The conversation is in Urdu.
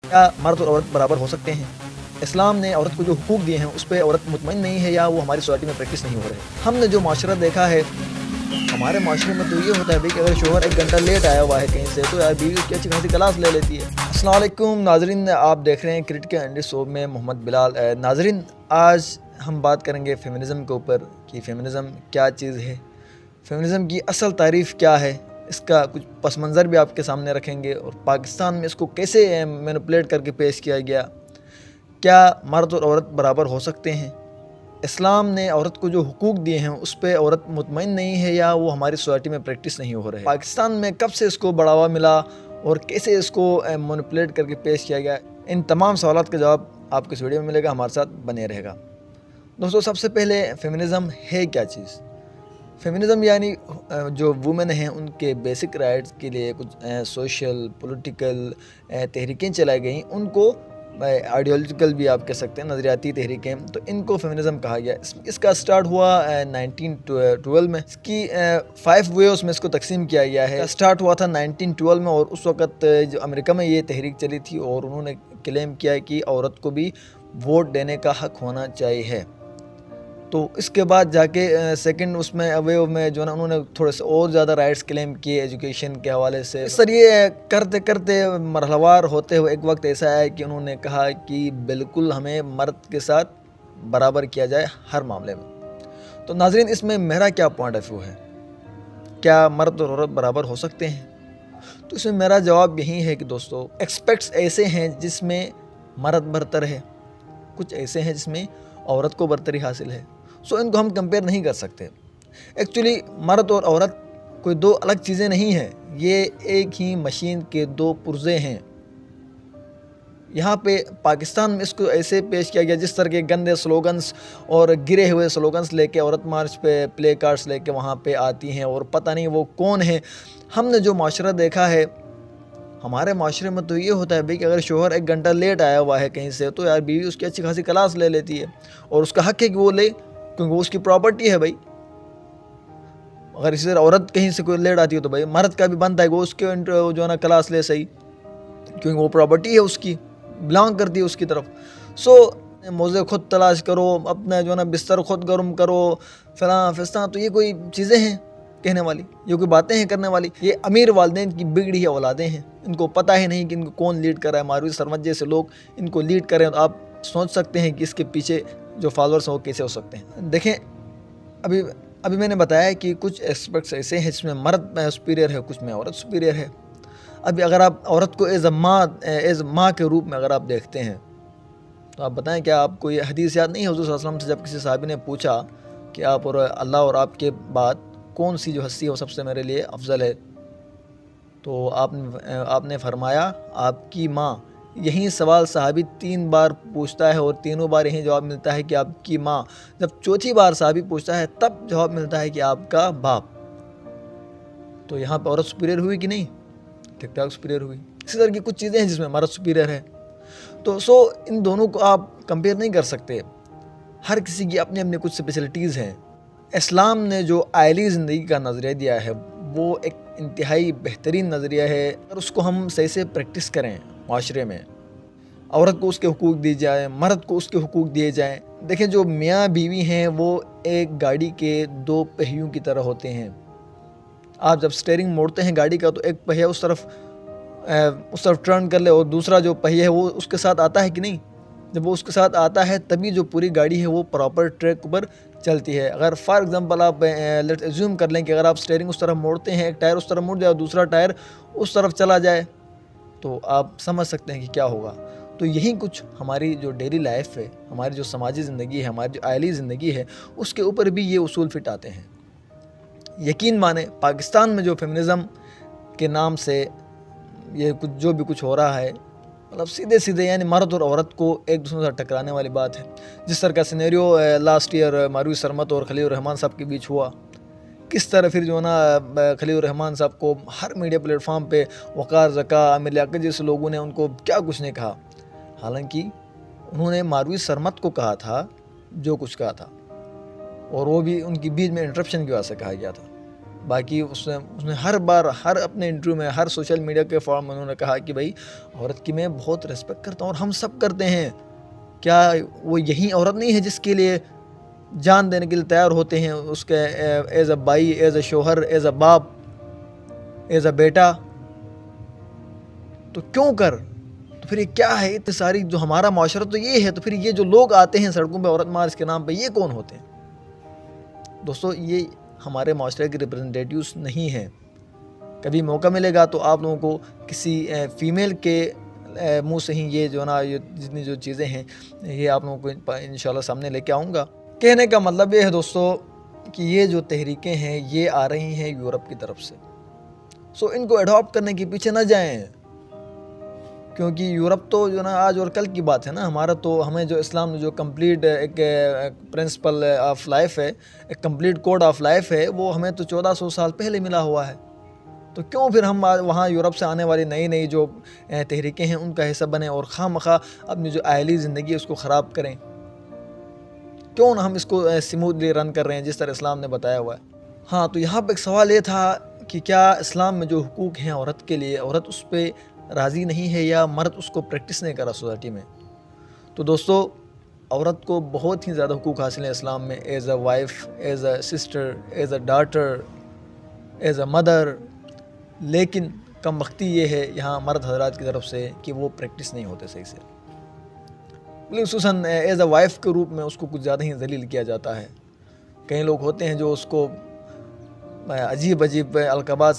کیا مرد اور عورت برابر ہو سکتے ہیں؟ اسلام نے عورت کو جو حقوق دیے ہیں اس پہ عورت مطمئن نہیں ہے یا وہ ہماری سوسائٹی میں پریکٹس نہیں ہو رہے؟ ہم نے جو معاشرہ دیکھا ہے ہمارے معاشرے میں تو یہ ہوتا ہے بھائی کہ اگر شوہر 1 گھنٹہ لیٹ آیا ہوا ہے کہیں سے تو یار بیوی اس کی اچھی خاصی کلاس لے لیتی ہے۔ السلام علیکم ناظرین، آپ دیکھ رہے ہیں کرٹیکل اینالیسٹ شو میں محمد بلال۔ ناظرین، آج ہم بات کریں گے فیمنزم کے اوپر کہ فیمنزم کیا چیز ہے، فیمنزم کی اصل تعریف کیا ہے، اس کا کچھ پس منظر بھی آپ کے سامنے رکھیں گے اور پاکستان میں اس کو کیسے مینوپولیٹ کر کے پیش کیا گیا۔ کیا مرد اور عورت برابر ہو سکتے ہیں؟ اسلام نے عورت کو جو حقوق دیے ہیں اس پہ عورت مطمئن نہیں ہے یا وہ ہماری سوسائٹی میں پریکٹس نہیں ہو رہے؟ پاکستان میں کب سے اس کو بڑھاوا ملا اور کیسے اس کو مینوپولیٹ کر کے پیش کیا گیا؟ ان تمام سوالات کا جواب آپ کو اس ویڈیو میں ملے گا، ہمارے ساتھ بنے رہے گا۔ دوستو، سب سے پہلے فیمنزم ہے کیا چیز؟ فیمنزم یعنی جو وومن ہیں ان کے بیسک رائٹس کے لیے کچھ سوشل پولیٹیکل تحریکیں چلائی گئیں، ان کو آئیڈیالوجیکل بھی آپ کہہ سکتے ہیں، نظریاتی تحریکیں، تو ان کو فیمنزم کہا گیا۔ اس کا سٹارٹ ہوا 1912 میں۔ اس کی 5 ویوز میں اس کو تقسیم کیا گیا ہے۔ سٹارٹ ہوا تھا 1912 میں، اور اس وقت جو امریکہ میں یہ تحریک چلی تھی اور انہوں نے کلیم کیا کہ عورت کو بھی ووٹ دینے کا حق ہونا چاہیے۔ تو اس کے بعد جا کے سیکنڈ اس میں ویو میں جو نا انہوں نے تھوڑے سے اور زیادہ رائٹس کلیم کیے ایجوکیشن کے حوالے سے۔ اس طرح یہ کرتے کرتے مرحلہ وار ہوتے ہوئے ایک وقت ایسا آیا کہ انہوں نے کہا کہ بالکل ہمیں مرد کے ساتھ برابر کیا جائے ہر معاملے میں۔ تو ناظرین، اس میں میرا کیا پوائنٹ آف ویو ہے؟ کیا مرد اور عورت برابر ہو سکتے ہیں؟ تو اس میں میرا جواب یہی ہے کہ دوستو، ایکسپیکٹس ایسے ہیں جس میں مرد برتر ہے، کچھ ایسے ہیں جس میں عورت کو برتری حاصل ہے۔ ان کو ہم کمپیئر نہیں کر سکتے۔ ایکچولی مرد اور عورت کوئی دو الگ چیزیں نہیں ہیں، یہ ایک ہی مشین کے 2 پرزے ہیں۔ یہاں پہ پاکستان میں اس کو ایسے پیش کیا گیا جس طرح کے گندے سلوگنز اور گرے ہوئے سلوگنز لے کے عورت مارچ پہ پلے کارڈز لے کے وہاں پہ آتی ہیں اور پتہ نہیں وہ کون ہیں۔ ہم نے جو معاشرہ دیکھا ہے ہمارے معاشرے میں تو یہ ہوتا ہے بھائی کہ اگر شوہر 1 گھنٹہ لیٹ آیا ہوا ہے کہیں سے تو یار بیوی اس کی اچھی خاصی کلاس لے لیتی ہے، اور اس کا حق ہے کہ وہ لے، کیونکہ وہ اس کی پراپرٹی ہے بھائی۔ اگر اسی طرح عورت کہیں سے کوئی لیٹ آتی ہے تو بھائی مرد کا بھی بنتا ہے کہ وہ اس کے جو ہے نا کلاس لے صحیح، کیونکہ وہ پراپرٹی ہے اس کی، بلانگ کرتی ہے اس کی طرف۔ موزے خود تلاش کرو، اپنا جو ہے نا بستر خود گرم کرو، فلاں فستاں، تو یہ کوئی چیزیں ہیں کہنے والی؟ یہ کوئی باتیں ہیں کرنے والی؟ یہ امیر والدین کی بگڑی ہوئی اولادیں ہیں، ان کو پتہ ہی نہیں کہ ان کو کون لیڈ کر رہا ہے۔ ماروی سرمت جیسے لوگ ان کو لیڈ کریں تو آپ سوچ سکتے ہیں کہ اس کے پیچھے جو فالوورس ہیں وہ کیسے ہو سکتے ہیں۔ دیکھیں، ابھی میں نے بتایا کہ کچھ ایسپیکٹس ایسے ہیں جس میں مرد سپیریئر ہے، کچھ میں عورت سپیریئر ہے۔ ابھی اگر آپ عورت کو ایز ماں کے روپ میں اگر آپ دیکھتے ہیں تو آپ بتائیں کیا آپ کو یہ حدیث یاد نہیں ہے؟ حضور صلی اللہ علیہ وسلم سے جب کسی صحابی نے پوچھا کہ آپ اور اللہ اور آپ کے بعد کون سی جو ہستی ہے وہ سب سے میرے لیے افضل ہے، تو آپ نے فرمایا آپ کی ماں۔ یہی سوال صحابی 3 بار پوچھتا ہے اور تینوں بار یہی جواب ملتا ہے کہ آپ کی ماں۔ جب چوتھی بار صحابی پوچھتا ہے تب جواب ملتا ہے کہ آپ کا باپ۔ تو یہاں پہ عورت سپیریئر ہوئی کہ نہیں؟ ٹھیک ٹھاک سپیریئر ہوئی۔ اسی طرح کی کچھ چیزیں ہیں جس میں مرد سپیریئر ہے۔ تو ان دونوں کو آپ کمپیئر نہیں کر سکتے، ہر کسی کی اپنی اپنی کچھ اسپیشلٹیز ہیں۔ اسلام نے جو عائلی زندگی کا نظریہ دیا ہے وہ ایک انتہائی بہترین نظریہ ہے۔ اگر اس کو ہم صحیح سے پریکٹس کریں معاشرے میں، عورت کو اس کے حقوق دی جائیں، مرد کو اس کے حقوق دیے جائیں۔ دیکھیں، جو میاں بیوی ہیں وہ ایک گاڑی کے 2 پہیوں کی طرح ہوتے ہیں۔ آپ جب سٹیئرنگ موڑتے ہیں گاڑی کا تو ایک پہیہ اس طرف ٹرن کر لے اور دوسرا جو پہیہ ہے وہ اس کے ساتھ آتا ہے کہ نہیں؟ جب وہ اس کے ساتھ آتا ہے تبھی جو پوری گاڑی ہے وہ پراپر ٹریک پر چلتی ہے۔ اگر فار ایگزامپل آپ لیٹس ایزیوم کر لیں کہ اگر آپ سٹیئرنگ اس طرف موڑتے ہیں، ایک ٹائر اس طرف مڑ جائے اور دوسرا ٹائر اس طرف چلا جائے تو آپ سمجھ سکتے ہیں کہ کیا ہوگا۔ تو یہی کچھ ہماری جو ڈیلی لائف ہے، ہماری جو سماجی زندگی ہے، ہماری جو عائلی زندگی ہے، اس کے اوپر بھی یہ اصول فٹ آتے ہیں۔ یقین مانیں، پاکستان میں جو فیمنزم کے نام سے یہ جو بھی کچھ ہو رہا ہے، مطلب سیدھے یعنی مرد اور عورت کو ایک دوسرے سے ٹکرانے والی بات ہے۔ جس طرح کا سینیریو لاسٹ ایئر ماروی سرمت اور خلیل الرحمان صاحب کے بیچ ہوا، کس طرح پھر جو نا خلیل الرحمان صاحب کو ہر میڈیا پلیٹ فارم پہ وقار زکا عامر لیاقت جیسے لوگوں نے ان کو کیا کچھ نہیں کہا، حالانکہ انہوں نے ماروی سرمت کو کہا تھا جو کچھ کہا تھا، اور وہ بھی ان کی بیچ میں انٹرپشن کی وجہ سے کہا گیا تھا۔ باقی اس نے ہر بار ہر اپنے انٹرویو میں ہر سوشل میڈیا کے فارم میں انہوں نے کہا کہ بھائی عورت کی میں بہت ریسپیکٹ کرتا ہوں اور ہم سب کرتے ہیں، کیا وہ یہی عورت نہیں ہے جس کے لیے جان دینے کے لیے تیار ہوتے ہیں اس کے ایز اے بھائی، ایز اے شوہر، ایز اے باپ، ایز اے بیٹا؟ تو کیوں کر؟ تو پھر یہ کیا ہے اتنی ساری جو ہمارا معاشرہ تو یہ ہے، تو پھر یہ جو لوگ آتے ہیں سڑکوں پہ عورت مارچ کے نام پہ، یہ کون ہوتے ہیں؟ دوستو یہ ہمارے معاشرے کے ریپرزنٹیٹیوز نہیں ہیں۔ کبھی موقع ملے گا تو آپ لوگوں کو کسی فیمیل کے منہ سے ہی یہ جو نا یہ جتنی جو چیزیں ہیں یہ آپ لوگوں کو انشاءاللہ سامنے لے کے آؤں گا۔ کہنے کا مطلب یہ ہے دوستو کہ یہ جو تحریکیں ہیں یہ آ رہی ہیں یورپ کی طرف سے، سو ان کو اڈاپٹ کرنے کے پیچھے نہ جائیں، کیونکہ یورپ تو جو نا آج اور کل کی بات ہے نا، ہمارا تو ہمیں جو اسلام نے جو کمپلیٹ ایک پرنسپل آف لائف ہے، ایک کمپلیٹ کوڈ آف لائف ہے، وہ ہمیں تو 1400 سال پہلے ملا ہوا ہے۔ تو کیوں پھر ہم وہاں یورپ سے آنے والی نئی نئی جو تحریکیں ہیں ان کا حصہ بنیں اور خواہ مخواہ اپنی جو آئلی زندگی ہے اس کو خراب کریں؟ کیوں نہ ہم اس کو سموتھلی رن کر رہے ہیں جس طرح اسلام نے بتایا ہوا ہے؟ ہاں، تو یہاں پہ ایک سوال یہ تھا کہ کیا اسلام میں جو حقوق ہیں عورت کے لیے، عورت اس پہ راضی نہیں ہے یا مرد اس کو پریکٹس نہیں کرا سوسائٹی میں؟ تو دوستو عورت کو بہت ہی زیادہ حقوق حاصل ہیں اسلام میں، as a wife, as a sister, as a daughter, as a mother, لیکن کم بختی یہ ہے یہاں مرد حضرات کی طرف سے کہ وہ پریکٹس نہیں ہوتے صحیح سے، خصوصاً ایز اے وائف کے روپ میں اس کو کچھ زیادہ ہی ذلیل کیا جاتا ہے۔ کئی لوگ ہوتے ہیں جو اس کو عجیب عجیب القابات